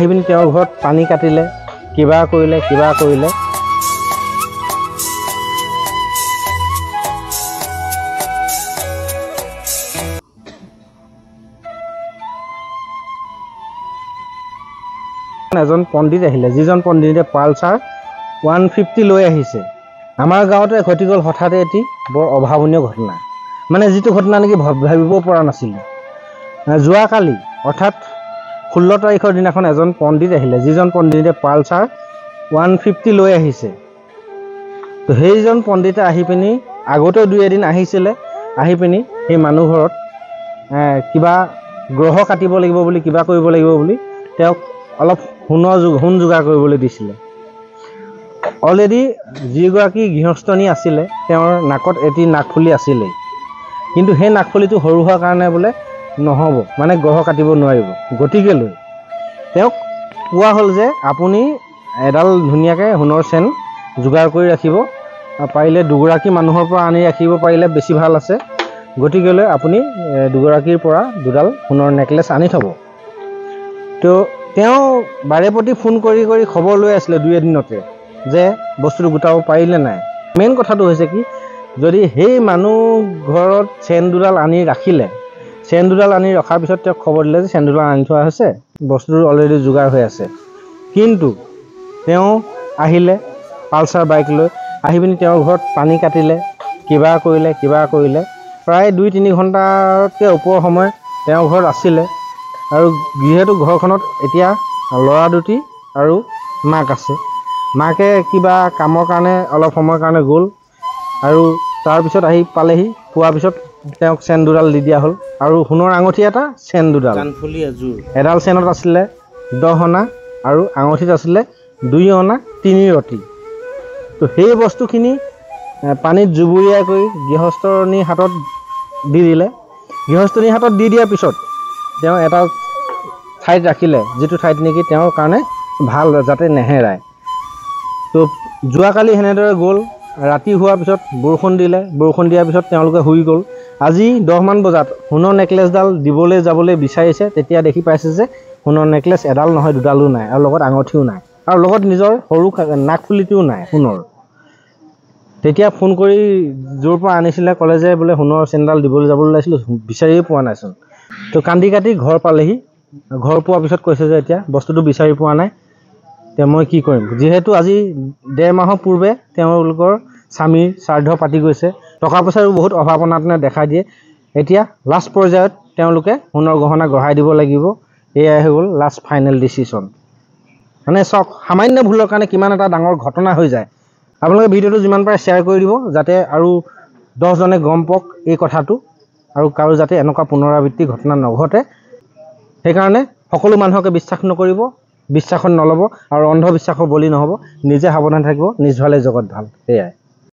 আহি পিনি তেওঁৰ ঘৰত পানী কাটিলে, কিবা কৰিলে এজন পণ্ডিত আহিলে, যিজন পণ্ডিতে পালচাৰ 150 লৈ আহিছে। আমাৰ গাঁৱতে ঘটি গ'ল হঠাতে এটি বৰ অভাৱনীয় ঘটনা, মানে যিটো ঘটনা নেকি ভাবিব পৰা নাছিলোঁ। যোৱাকালি অৰ্থাৎ 16 তাৰিখৰ দিনাখন এজন পণ্ডিত আহিলে, যিজন পণ্ডিতে পালচাৰ 150 লৈ আহিছে। তো সেইজন পণ্ডিতে আহি পিনি আগতেও 2 এদিন আহিছিলে, আহি পিনি সেই মানুহ ঘৰত কিবা গ্ৰহ কাটিব লাগিব বুলি, কিবা কৰিব লাগিব বুলি তেওঁক অলপ সোণ যোগাৰ কৰিবলৈ দিছিলে। অলৰেডি যিগৰাকী গৃহস্থনী আছিলে তেওঁৰ নাকত এটি নাকফুলি আছিলেই, কিন্তু সেই নাকফুলিটো সৰু হোৱাৰ কাৰণে বোলে নহ'ব, মানে গ্ৰহ কাটিব নোৱাৰিব। গতিকে লৈ তেওঁক কোৱা হ'ল যে আপুনি এডাল ধুনীয়াকৈ সোণৰ চেন যোগাৰ কৰি ৰাখিব, পাৰিলে 2গৰাকী মানুহৰ পৰা আনি ৰাখিব পাৰিলে বেছি ভাল আছে। গতিকেলৈ আপুনি 2গৰাকীৰ পৰা 2ডাল সোণৰ নেকলেছ আনি থ'ব। তো তেওঁ বাৰে প্ৰতি ফোন কৰি খবৰ লৈ আছিলে 2 এদিনতে যে বস্তুটো গোটাব পাৰিলে নাই। মেইন কথাটো হৈছে কি, যদি সেই মানুহ ঘৰত চেন 2ডাল আনি ৰাখিলে, চেন 2ডাল আনি ৰখাৰ পিছত তেওঁক খবৰ দিলে যে চেন 2ডাল আনি থোৱা হৈছে, বস্তুটো অলৰেডি যোগাৰ হৈ আছে, কিন্তু তেওঁ আহিলে পালচাৰ বাইক লৈ, আহি পিনি তেওঁৰ ঘৰত পানী কাটিলে, কিবা কৰিলে প্ৰায় 2-3 ঘণ্টাতকৈ ওপৰ সময় তেওঁৰ ঘৰত আছিলে। আৰু যিহেতু ঘৰখনত এতিয়া ল'ৰা 2টি আৰু মাক আছে, মাকে কিবা কামৰ কাৰণে অলপ সময়ৰ কাৰণে গ'ল, আৰু তাৰপিছত আহি পালেহি, পোৱাৰ পিছত তেওঁক চেন 2ডাল দি দিয়া হ'ল, আৰু সোণৰ আঙুঠি এটা, চেন 2ডাল, কাণফুলি এযোৰ। এডাল চেনত আছিলে 10 অনা আৰু আঙুঠিত আছিলে 2 অনা 3 ৰতি। তো সেই বস্তুখিনি পানীত জুবুৰিয়াই কৰি গৃহস্থনীৰ হাতত দি দিলে। গৃহস্থনীৰ হাতত দি দিয়াৰ পিছত তেওঁ এটা ঠাইত ৰাখিলে, যিটো ঠাইত নেকি তেওঁৰ কাৰণে ভাল, যাতে নেহেৰায়। তো যোৱাকালি সেনেদৰে গ'ল, ৰাতি হোৱাৰ পিছত বৰষুণ দিলে, বৰষুণ দিয়াৰ পিছত তেওঁলোকে শুই গ'ল। আজি 10 মান বজাত সোণৰ নেকলেছডাল দিবলৈ যাবলৈ বিচাৰিছে, তেতিয়া দেখি পাইছে যে সোণৰ নেকলেছ এডাল নহয় 2ডালো নাই, আৰু লগত আঙুঠিও নাই, আৰু লগত নিজৰ সৰু নাকফুলিটোও নাই সোণৰ। তেতিয়া ফোন কৰি য'ৰ পৰা আনিছিলে ক'লে যে বোলে সোণৰ চেনডাল দিবলৈ যাবলৈ ওলাইছিলোঁ, বিচাৰিয়ে পোৱা নাইচোন। তো কান্দি কাটি ঘৰ পালেহি, ঘৰ পোৱাৰ পিছত কৈছে যে এতিয়া বস্তুটো বিচাৰি পোৱা নাই, এতিয়া মই কি কৰিম। যিহেতু আজি 1.5 মাহৰ পূৰ্বে তেওঁলোকৰ স্বামীৰ শ্ৰাদ্ধ পাতি গৈছে, টকা পইচাৰো বহুত অভাৱ অনাটনে দেখা দিয়ে। এতিয়া লাষ্ট পৰ্যায়ত তেওঁলোকে সোণৰ গহনা গঢ়াই দিব লাগিব, এয়াই হৈ গ'ল লাষ্ট ফাইনেল ডিচিশ্যন। মানে চাওক, সামান্য ভুলৰ কাৰণে কিমান এটা ডাঙৰ ঘটনা হৈ যায়। আপোনালোকে ভিডিঅ'টো যিমান পাৰে শ্বেয়াৰ কৰি দিব, যাতে আৰু 10জনে গম পাওক এই কথাটো, আৰু কাৰো যাতে এনেকুৱা পুনৰাবৃত্তি ঘটনা নঘটে। সেইকাৰণে সকলো মানুহকে বিশ্বাস নকৰিব, বিশ্বাসত নল'ব, আৰু অন্ধবিশ্বাসৰ বলি নহ'ব। নিজে সাৱধান থাকিব, নিজ ভালে জগত ভাল। সেয়াই।